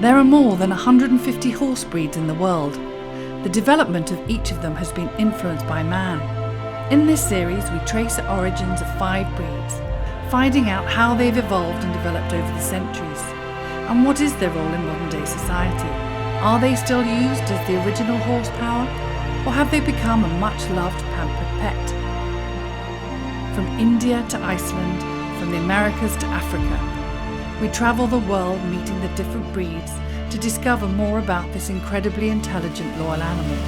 There are more than 150 horse breeds in the world. The development of each of them has been influenced by man. In this series, we trace the origins of 5 breeds, finding out how they've evolved and developed over the centuries, and what is their role in modern-day society. Are they still used as the original horsepower, or have they become a much-loved, pampered pet? From India to Iceland, from the Americas to Africa, we travel the world meeting the different breeds to discover more about this incredibly intelligent, loyal animal.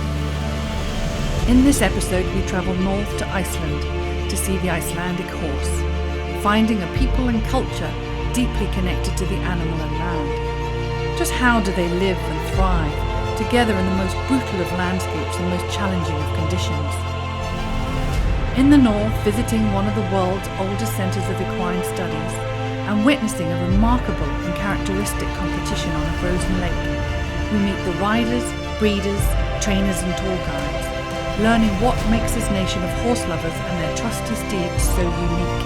In this episode, we travel north to Iceland to see the Icelandic horse, finding a people and culture deeply connected to the animal and land. Just how do they live and thrive together in the most brutal of landscapes and most challenging of conditions? In the north, visiting one of the world's oldest centres of equine studies and witnessing a remarkable and characteristic competition on a frozen lake, we meet the riders, breeders, trainers and tour guides, learning what makes this nation of horse lovers and their trusty steeds so unique.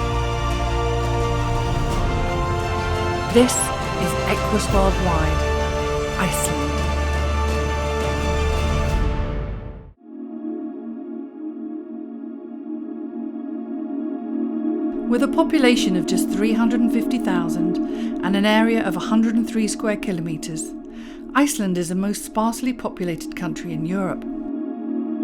This is Equus Worldwide, Iceland. With a population of just 350,000 and an area of 103 square kilometres, Iceland is the most sparsely populated country in Europe.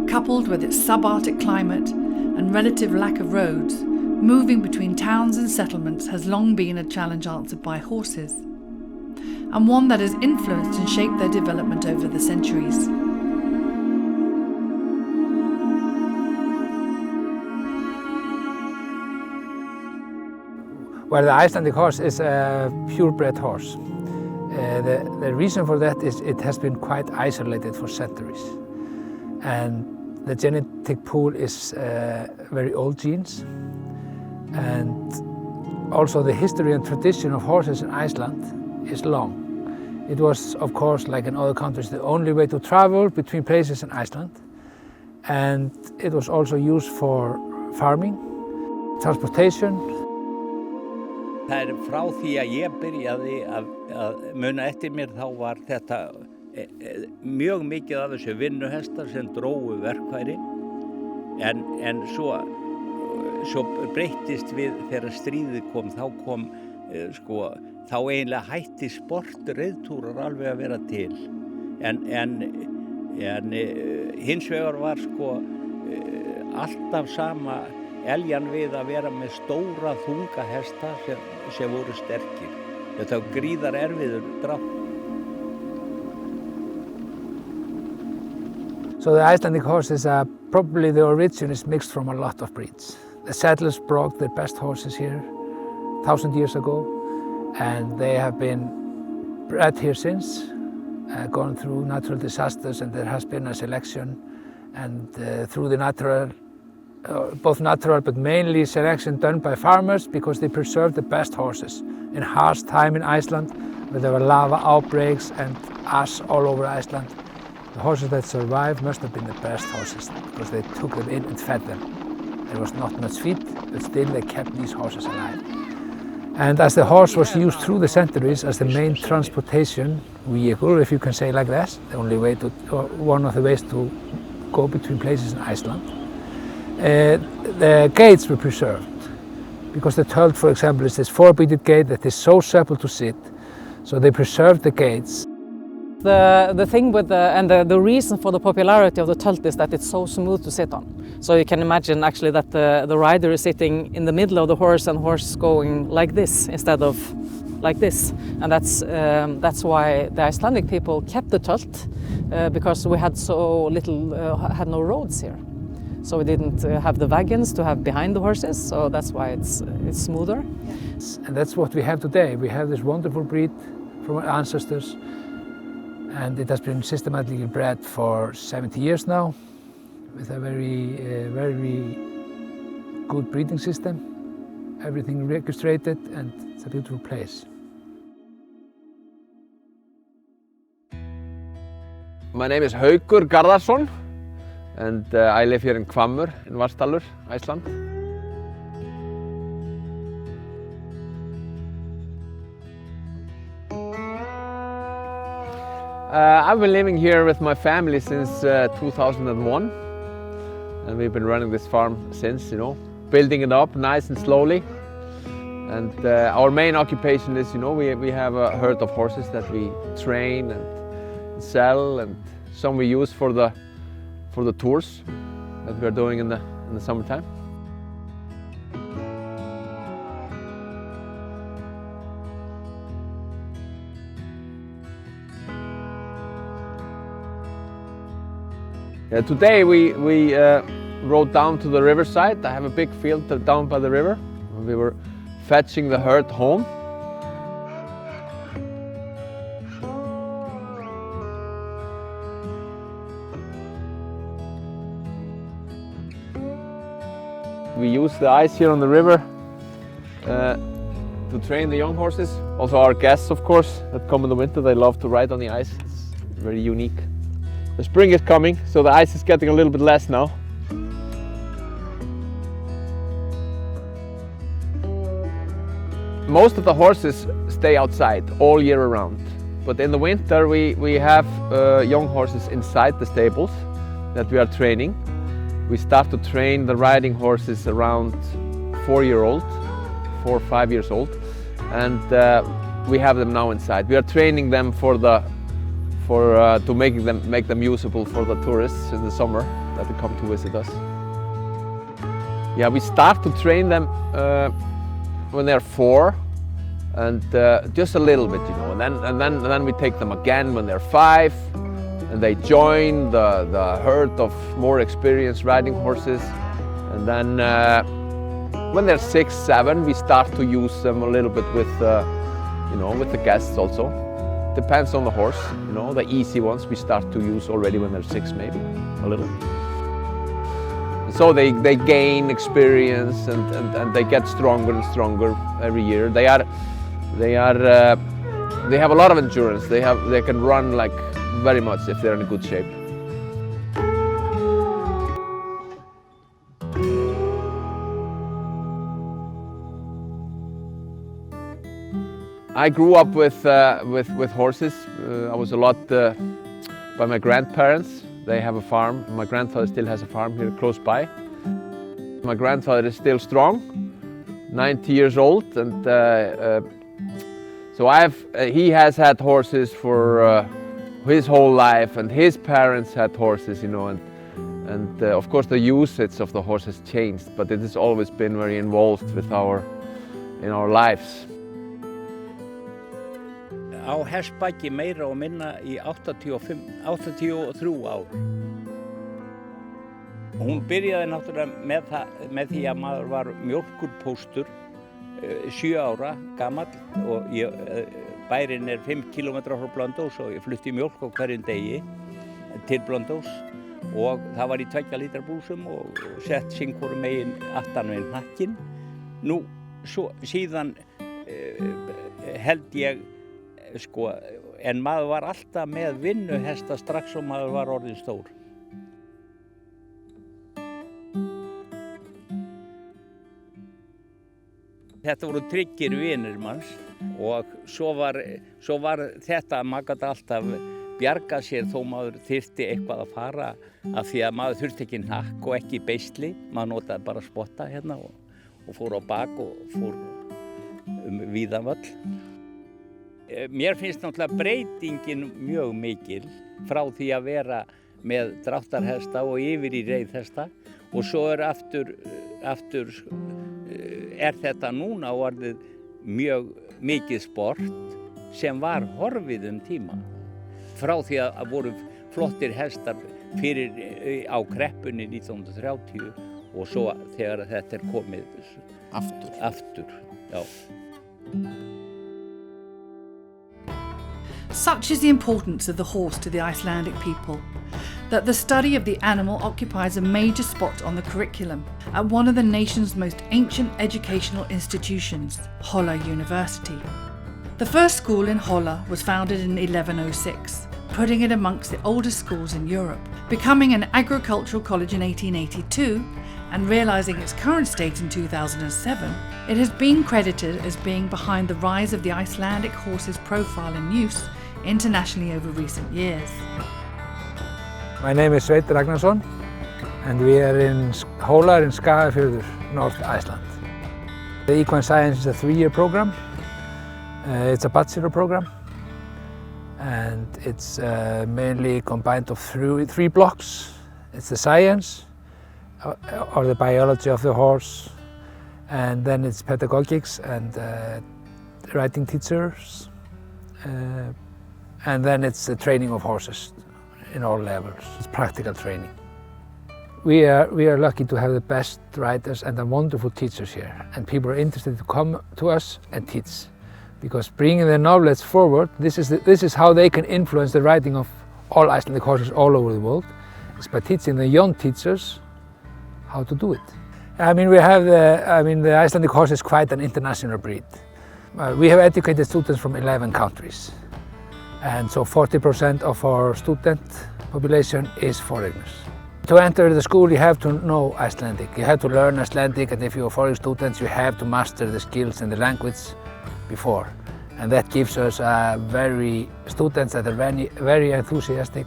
Coupled with its subarctic climate and relative lack of roads, moving between towns and settlements has long been a challenge answered by horses, and one that has influenced and shaped their development over the centuries. Well, the Icelandic horse is a purebred horse. The reason for that is it has been quite isolated for centuries. And the genetic pool is very old genes. And also the history and tradition of horses in Iceland is long. It was, of course, like in other countries, the only way to travel between places in Iceland. And it was also used for farming, transportation. Það frá því að ég byrjaði að muna eftir mér, þá var þetta mjög mikið af þessu vinnuhestar sem drógu verkfæri, en svo breyttist við þegar stríðið kom, þá eiginlega hætti sportreiðtúrar alveg að vera til, en hins vegar var alltaf sama eljan við að vera með stóra þunga hesta sem voru sterkir. Þetta var gríðar erfiður drátt. So the Icelandic horse is probably the origin is mixed from a lot of breeds. The settlers brought their best horses here 1,000 years ago, and they have been bred here since, gone through natural disasters, and there has been a selection, and through the natural both natural but mainly selection done by farmers, because they preserved the best horses in harsh time in Iceland where there were lava outbreaks and ash all over Iceland. The horses that survived must have been the best horses because they took them in and fed them. There was not much feed, but still they kept these horses alive. And as the horse was used through the centuries as the main transportation vehicle, if you can say like that, the only way to, or one of the ways to go between places in Iceland, the gaits were preserved, because the tölt, for example, is this 4-beaded gait that is so supple to sit, so they preserved the gaits. The thing with the reason for the popularity of the tölt is that it's so smooth to sit on. So you can imagine actually that the rider is sitting in the middle of the horse and horse going like this instead of like this, and that's why the Icelandic people kept the tölt, because we had so little had no roads here. So we didn't have the wagons to have behind the horses, so that's why it's smoother. And that's what we have today. We have this wonderful breed from our ancestors, and it has been systematically bred for 70 years now, with a very good breeding system, everything registered, and it's a beautiful place. My name is Haukur Garðarsson, and I live here in Hvammur in Vatnsdalur, Iceland. I've been living here with my family since 2001, and we've been running this farm since, building it up nice and slowly. And our main occupation is, we have a herd of horses that we train and sell, and some we use for the tours that we're doing in the summertime. Today we rode down to the riverside. I have a big field down by the river. We were fetching the herd home. We use the ice here on the river to train the young horses. Also our guests, of course, that come in the winter, they love to ride on the ice. It's very unique. The spring is coming, so the ice is getting a little bit less now. Most of the horses stay outside all year around, but in the winter we have young horses inside the stables that we are training. We start to train the riding horses around 4 or 5 years old, and we have them now inside. We are training them to make them usable for the tourists in the summer that come to visit us. Yeah, we start to train them when they're 4, and just a little bit, and then we take them again when they're 5, and they join the herd of more experienced riding horses, and then when they're 6, 7, we start to use them a little bit with the guests also. Depends on the horse, the easy ones we start to use already when they're 6, maybe a little. So they gain experience and they get stronger and stronger every year. They have a lot of endurance. They can run like very much if they're in a good shape. I grew up with horses. I was a lot by my grandparents. They have a farm. My grandfather still has a farm here close by. My grandfather is still strong, 90 years old, and so he has had horses for his whole life, and his parents had horses, and of course the usage of the horse has changed, but it has always been very involved in our lives. Á hestbaki meira og minna í 83 ár. Hún byrjaði náttúrulega með því að maður var mjólkurpóstur 7 ára gamall, og bærinn 5 kilometra frá Blönduós og ég flutti mjólk á hverjum degi til Blönduós, og það var í 2 lítra brúsum og sett hvorum megin aftan við hnakkinn. Nú, síðan held ég en maður var alltaf með vinnuhesta strax og maður var orðinn stór. Þetta voru tryggir vinir manns, og svo var þetta að maður gat alltaf bjargað sér þó maður þyrfti eitthvað að fara, af því að maður þurfti ekki hnakk og ekki beisli, maður notaði bara spotta hérna og fór á bak og fór víðan völl. Mér finnst náttúrulega breytingin mjög mikil frá því að vera með dráttarhesta og yfir í reiðhesta, og svo aftur þetta núna orðið mjög mikið sport sem var horfið tíma. Frá því að voru flottir hestar á kreppunni 1930, og svo þegar þetta komið aftur. Já. Such is the importance of the horse to the Icelandic people, that the study of the animal occupies a major spot on the curriculum at one of the nation's most ancient educational institutions, Hólar University. The first school in Hólar was founded in 1106, putting it amongst the oldest schools in Europe, becoming an agricultural college in 1882, and realising its current state in 2007, it has been credited as being behind the rise of the Icelandic horse's profile and use internationally over recent years. My name is Sveinn Ragnarsson and we are in Hólar in Skagafjörður, North Iceland. The Equine Science is a 3-year program. It's a bachelor program and it's mainly combined of 3 blocks. It's the science or the biology of the horse, and then it's pedagogics and riding teachers, and then it's the training of horses in all levels. It's practical training. We are lucky to have the best riders and the wonderful teachers here, and people are interested to come to us and teach, because bringing the knowledge forward, this is how they can influence the riding of all Icelandic horses all over the world. It's by teaching the young teachers how to do it. I mean, the Icelandic horse is quite an international breed. We have educated students from 11 countries, and so 40% of our student population is foreigners. To enter the school, you have to know Icelandic. You have to learn Icelandic, and if you are foreign students, you have to master the skills and the language before. And that gives us students that are very enthusiastic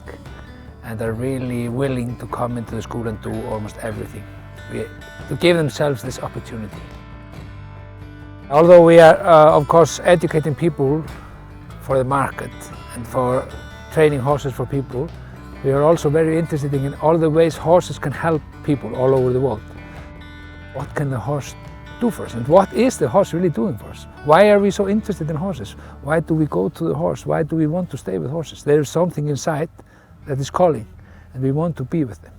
and are really willing to come into the school and do almost everything, to give themselves this opportunity. Although we are, of course, educating people for the market and for training horses for people, we are also very interested in all the ways horses can help people all over the world. What can the horse do for us, and what is the horse really doing for us? Why are we so interested in horses? Why do we go to the horse? Why do we want to stay with horses? There is something inside that is calling, and we want to be with them.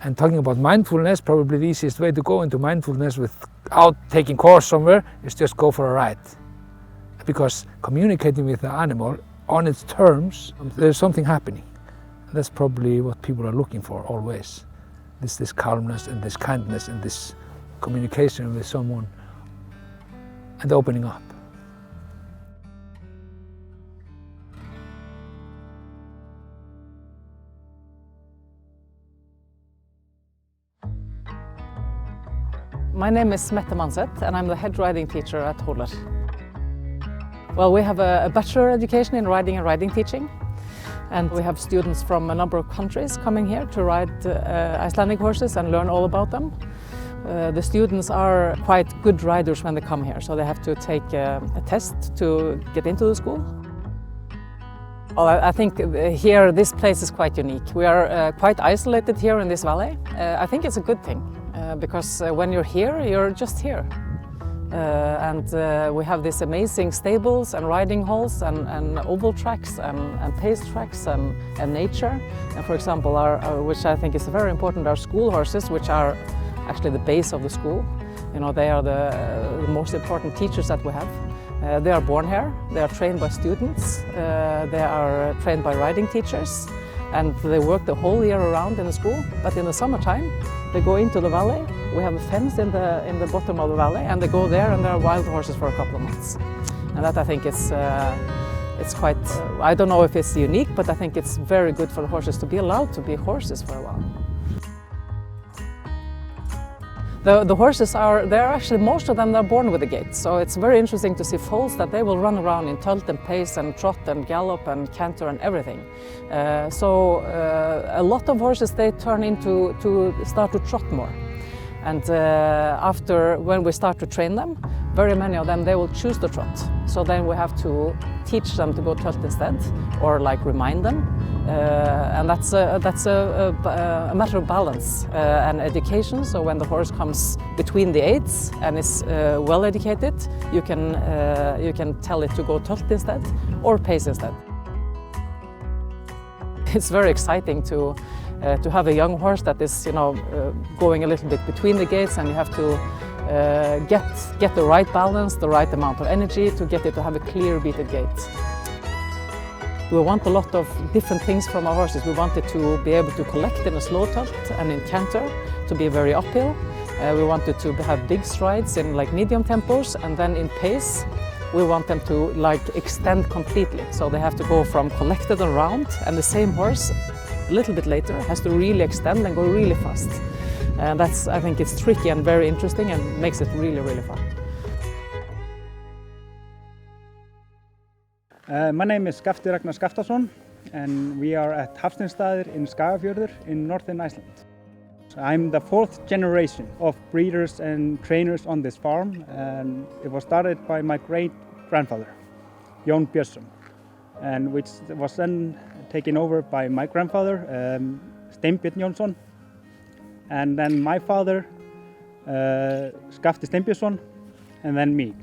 And talking about mindfulness, probably the easiest way to go into mindfulness without taking course somewhere is just go for a ride. Because communicating with the animal on its terms, there's something happening. And that's probably what people are looking for always. This calmness and this kindness and this communication with someone and opening up. My name is Mette Manseth and I'm the head riding teacher at Hólar. Well, we have a bachelor education in riding and riding teaching, and we have students from a number of countries coming here to ride Icelandic horses and learn all about them. The students are quite good riders when they come here, so they have to take a test to get into the school. Well, I think here this place is quite unique. We are quite isolated here in this valley. I think it's a good thing because when you're here, you're just here. And we have these amazing stables and riding halls and oval tracks and pace tracks and nature. And for example, which I think is very important, our school horses, which are actually the base of the school. You know, they are the most important teachers that we have. They are born here, they are trained by students, they are trained by riding teachers, and they work the whole year around in the school. But in the summertime, they go into the valley. We have a fence in the bottom of the valley, and they go there and there are wild horses for a couple of months. And that I think is it's quite, I don't know if it's unique, but I think it's very good for the horses to be allowed to be horses for a while. The horses they're actually, most of them are born with the gaits, so it's very interesting to see foals that they will run around in tilt and pace and trot and gallop and canter and everything. So a lot of horses, they turn into to start to trot more. And when we start to train them, very many of them, they will choose to trot. So then we have to teach them to go tilt instead, or like remind them. And that's a matter of balance and education. So when the horse comes between the aids and is well educated, you can tell it to go tilt instead or pace instead. It's very exciting to have a young horse that is, going a little bit between the gaits, and you have to get the right balance, the right amount of energy to get it to have a clear beated gait. We want a lot of different things from our horses. We want it to be able to collect in a slow tilt and in canter, to be very uphill. We want it to have big strides in like medium tempos, and then in pace we want them to like extend completely. So they have to go from collected and round, and the same horse a little bit later has to really extend and go really fast. And I think it's tricky and very interesting and makes it really, really fun. My name is Skafti Ragnar Skaftason, and we are at Hafsteinstaðir in Skagafjörður in northern Iceland. I'm the fourth generation of breeders and trainers on this farm, and it was started by my great-grandfather, Jón Björnsson, and which was then taken over by my grandfather, Steinbjörn Jónsson, and then my father, Skafti Steinbjörnsson, and then me.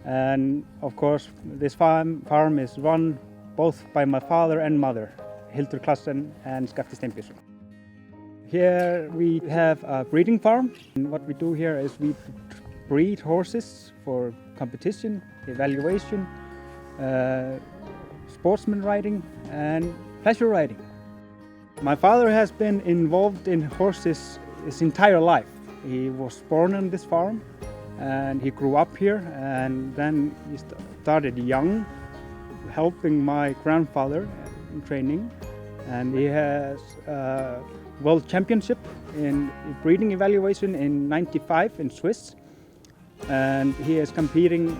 And of course, this farm is run both by my father and mother, Hildur Klassen and Skafti Steinbjörnsson. Here we have a breeding farm, and what we do here is we breed horses for competition, evaluation, sportsman riding and pleasure riding. My father has been involved in horses his entire life. He was born on this farm and he grew up here, and then he started young, helping my grandfather in training, and he has a world championship in breeding evaluation in '95 in Swiss, and he is competing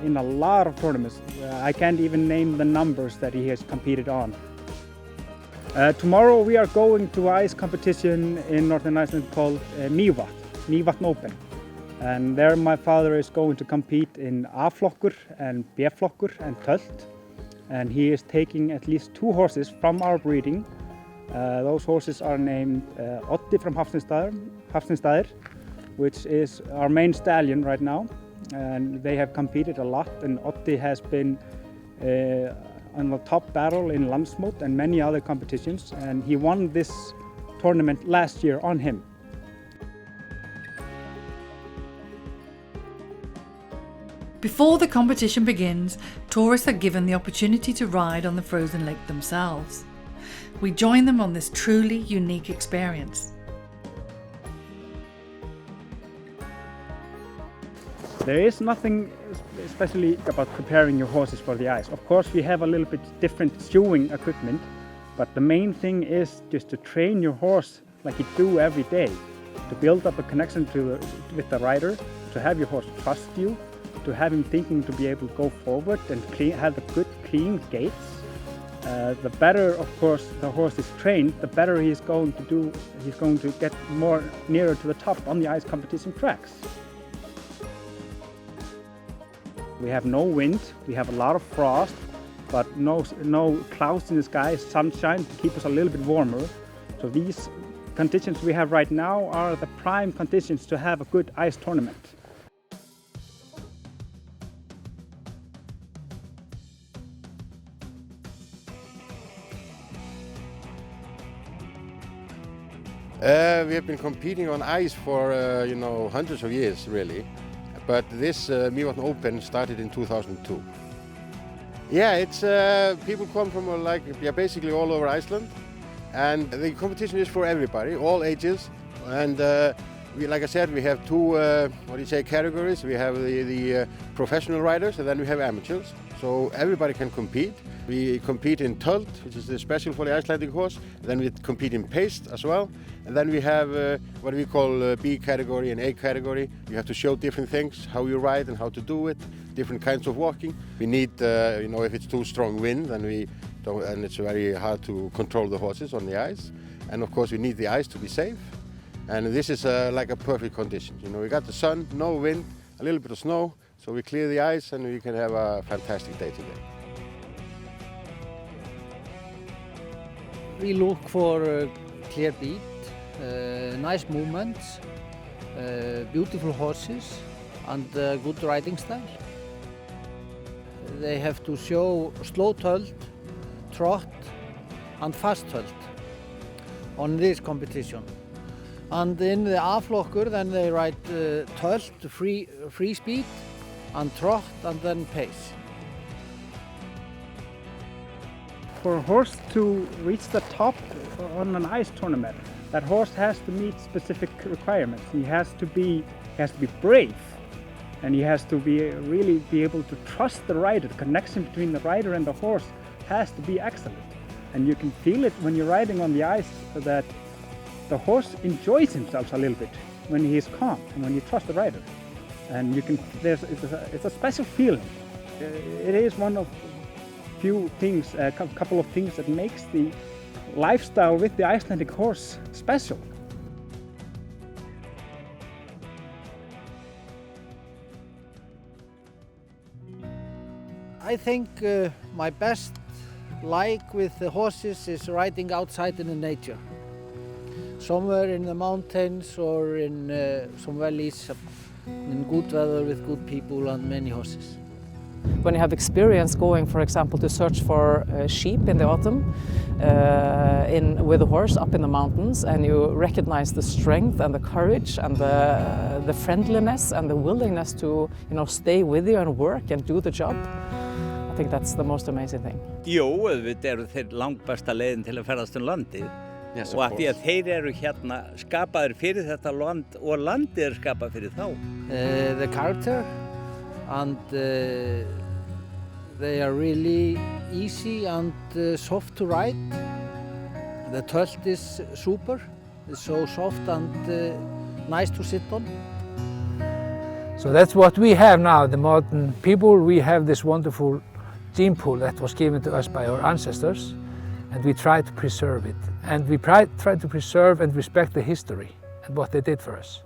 in a lot of tournaments. I can't even name the numbers that he has competed on. Tomorrow we are going to ice competition in Northern Iceland called Mývatn Open. And there my father is going to compete in A-flokkur and B-flokkur and tölt. And he is taking at least 2 horses from our breeding. Those horses are named Oddi from Hafsteinstaðir, which is our main stallion right now. And they have competed a lot, and Oddi has been on the top battle in Landsmót and many other competitions, and he won this tournament last year on him. Before the competition begins, tourists are given the opportunity to ride on the frozen lake themselves. We join them on this truly unique experience. There is nothing especially about preparing your horses for the ice. Of course, we have a little bit different shoeing equipment, but the main thing is just to train your horse like you do every day, to build up a connection with the rider, to have your horse trust you, to have him thinking to be able to go forward and have the good, clean gaits. The better, of course, the horse is trained, the better he's going to get more nearer to the top on the ice competition tracks. We have no wind, we have a lot of frost, but no clouds in the sky, sunshine to keep us a little bit warmer. So these conditions we have right now are the prime conditions to have a good ice tournament. We have been competing on ice for hundreds of years, really. But this Mývatn Open started in 2002. Yeah, it's people come from basically all over Iceland, and the competition is for everybody, all ages. And like I said, we have 2 categories. We have the professional riders, and then we have amateurs. So everybody can compete. We compete in tölt, which is special for the Icelandic horse. Then we compete in paced as well. And then we have what we call B category and A category. You have to show different things, how you ride and how to do it, different kinds of walking. We need, if it's too strong wind, then and it's very hard to control the horses on the ice. And of course, we need the ice to be safe. And this is like a perfect condition. We got the sun, no wind, a little bit of snow, so we clear the ice and we can have a fantastic day today. We look for clear beat, nice movements, beautiful horses and good riding style. They have to show slow tölt, trot and fast tölt on this competition. And in the A-flokkur then they ride tölt, free speed and trot and then pace. For a horse to reach the top on an ice tournament, that horse has to meet specific requirements. He has to be brave, and he has to really be able to trust the rider. The connection between the rider and the horse has to be excellent, and you can feel it when you're riding on the ice that the horse enjoys himself a little bit when he is calm and when you trust the rider, and it's a special feeling. It is one of couple of things that makes the lifestyle with the Icelandic horse special. I think my best like with the horses is riding outside in the nature. Somewhere in the mountains or in some valleys in good weather with good people and many horses. When you have experience going, for example, to search for sheep in the autumn with a horse up in the mountains, and you recognize the strength and the courage and the friendliness and the willingness to stay with you and work and do the job, I think that's the most amazing thing. Jú, auðvitað eru þeir langbesta leiðin til að ferðast landið. Yes, og að því að þeir eru hérna skapaðir fyrir þetta land og landið er skapað fyrir þá. The character and they are really easy and soft to ride. The tölt is super. It's so soft and nice to sit on. So that's what we have now, the modern people. We have this wonderful gene pool that was given to us by our ancestors, and we try to preserve it. And we try to preserve and respect the history and what they did for us.